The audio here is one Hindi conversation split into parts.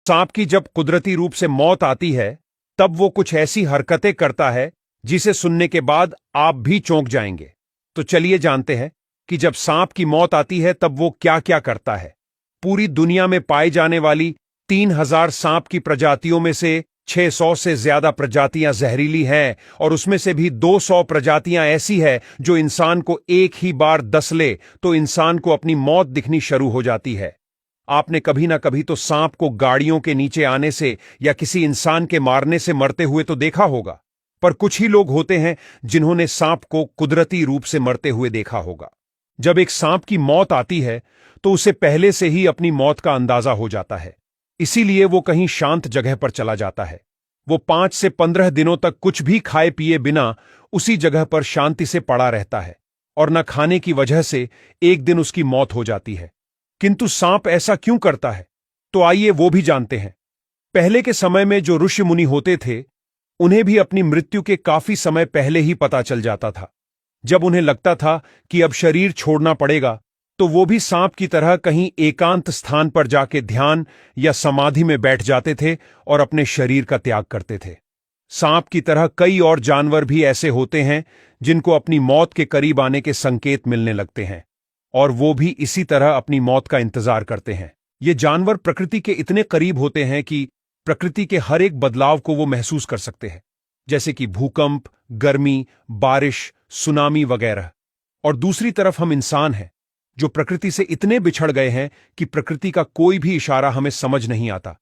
सांप की जब कुदरती रूप से मौत आती है तब वो कुछ ऐसी हरकतें करता है जिसे सुनने के बाद आप भी चौंक जाएंगे। तो चलिए जानते हैं कि जब सांप की मौत आती है तब वो क्या क्या करता है। पूरी दुनिया में पाई जाने वाली 3000 सांप की प्रजातियों में से 600 से ज्यादा प्रजातियां जहरीली हैं और उसमें से भी 200 प्रजातियां ऐसी है जो इंसान को एक ही बार डस ले तो इंसान को अपनी मौत दिखनी शुरू हो जाती है। आपने कभी ना कभी तो सांप को गाड़ियों के नीचे आने से या किसी इंसान के मारने से मरते हुए तो देखा होगा, पर कुछ ही लोग होते हैं जिन्होंने सांप को कुदरती रूप से मरते हुए देखा होगा। जब एक सांप की मौत आती है तो उसे पहले से ही अपनी मौत का अंदाजा हो जाता है, इसीलिए वो कहीं शांत जगह पर चला जाता है। वो 5 से 15 दिनों तक कुछ भी खाए पिए बिना उसी जगह पर शांति से पड़ा रहता है और न खाने की वजह से एक दिन उसकी मौत हो जाती है। किंतु सांप ऐसा क्यों करता है, तो आइए वो भी जानते हैं। पहले के समय में जो ऋषि मुनि होते थे उन्हें भी अपनी मृत्यु के काफी समय पहले ही पता चल जाता था। जब उन्हें लगता था कि अब शरीर छोड़ना पड़ेगा तो वो भी सांप की तरह कहीं एकांत स्थान पर जाके ध्यान या समाधि में बैठ जाते थे और अपने शरीर का त्याग करते थे। सांप की तरह कई और जानवर भी ऐसे होते हैं जिनको अपनी मौत के करीब आने के संकेत मिलने लगते हैं और वो भी इसी तरह अपनी मौत का इंतजार करते हैं। ये जानवर प्रकृति के इतने करीब होते हैं कि प्रकृति के हर एक बदलाव को वो महसूस कर सकते हैं, जैसे कि भूकंप, गर्मी, बारिश, सुनामी वगैरह। और दूसरी तरफ हम इंसान हैं जो प्रकृति से इतने बिछड़ गए हैं कि प्रकृति का कोई भी इशारा हमें समझ नहीं आता।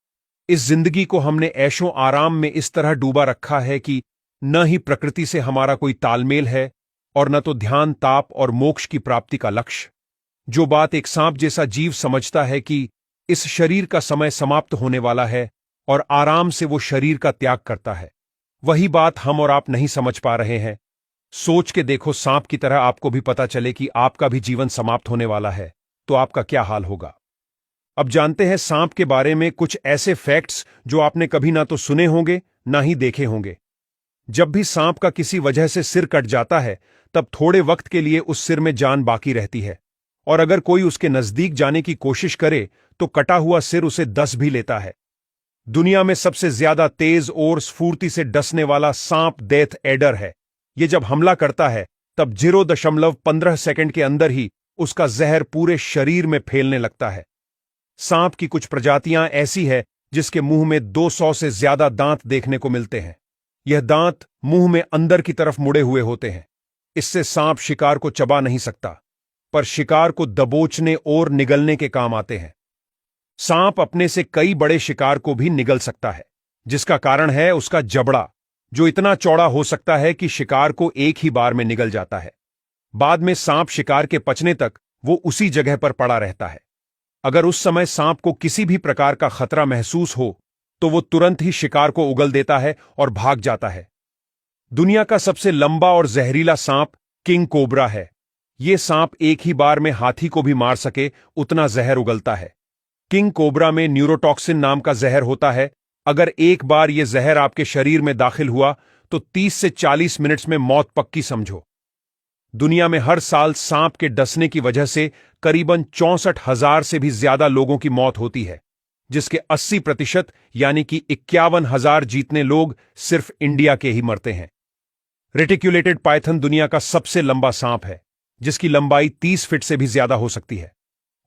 इस जिंदगी को हमने ऐशो आराम में इस तरह डूबा रखा है कि न ही प्रकृति से हमारा कोई तालमेल है और न तो ध्यान, ताप और मोक्ष की प्राप्ति का लक्ष्य। जो बात एक सांप जैसा जीव समझता है कि इस शरीर का समय समाप्त होने वाला है और आराम से वो शरीर का त्याग करता है, वही बात हम और आप नहीं समझ पा रहे हैं। सोच के देखो, सांप की तरह आपको भी पता चले कि आपका भी जीवन समाप्त होने वाला है तो आपका क्या हाल होगा। अब जानते हैं सांप के बारे में कुछ ऐसे फैक्ट्स जो आपने कभी ना तो सुने होंगे ना ही देखे होंगे। जब भी सांप का किसी वजह से सिर कट जाता है तब थोड़े वक्त के लिए उस सिर में जान बाकी रहती है और अगर कोई उसके नजदीक जाने की कोशिश करे तो कटा हुआ सिर उसे डस भी लेता है। दुनिया में सबसे ज्यादा तेज और स्फूर्ति से डसने वाला सांप डेथ एडर है। यह जब हमला करता है तब 0.15 सेकंड के अंदर ही उसका जहर पूरे शरीर में फैलने लगता है। सांप की कुछ प्रजातियां ऐसी है जिसके मुंह में 200 से ज्यादा दांत देखने को मिलते हैं। यह दांत मुंह में अंदर की तरफ मुड़े हुए होते हैं। इससे सांप शिकार को चबा नहीं सकता, पर शिकार को दबोचने और निगलने के काम आते हैं। सांप अपने से कई बड़े शिकार को भी निगल सकता है, जिसका कारण है उसका जबड़ा, जो इतना चौड़ा हो सकता है कि शिकार को एक ही बार में निगल जाता है। बाद में सांप शिकार के पचने तक वो उसी जगह पर पड़ा रहता है। अगर उस समय सांप को किसी भी प्रकार का खतरा महसूस हो तो वो तुरंत ही शिकार को उगल देता है और भाग जाता है। दुनिया का सबसे लंबा और जहरीला सांप किंग कोबरा है। यह सांप एक ही बार में हाथी को भी मार सके उतना जहर उगलता है। किंग कोबरा में न्यूरोटॉक्सिन नाम का जहर होता है। अगर एक बार यह जहर आपके शरीर में दाखिल हुआ तो 30 से 40 मिनट्स में मौत पक्की समझो। दुनिया में हर साल सांप के डसने की वजह से करीबन 64,000 से भी ज्यादा लोगों की मौत होती है, जिसके 80% यानी कि 51,000 जीतने लोग सिर्फ इंडिया के ही मरते हैं। रेटिक्युलेटेड पाइथन दुनिया का सबसे लंबा सांप है, जिसकी लंबाई 30 फीट से भी ज्यादा हो सकती है।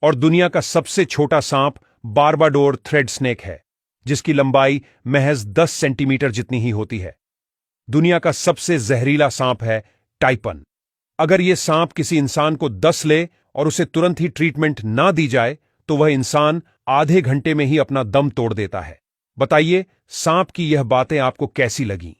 और दुनिया का सबसे छोटा सांप बार्बाडोर थ्रेड स्नेक है, जिसकी लंबाई महज 10 सेंटीमीटर जितनी ही होती है। दुनिया का सबसे जहरीला सांप है टाइपन। अगर यह सांप किसी इंसान को डस ले और उसे तुरंत ही ट्रीटमेंट ना दी जाए तो वह इंसान आधे घंटे में ही अपना दम तोड़ देता है। बताइए, सांप की यह बातें आपको कैसी लगीं?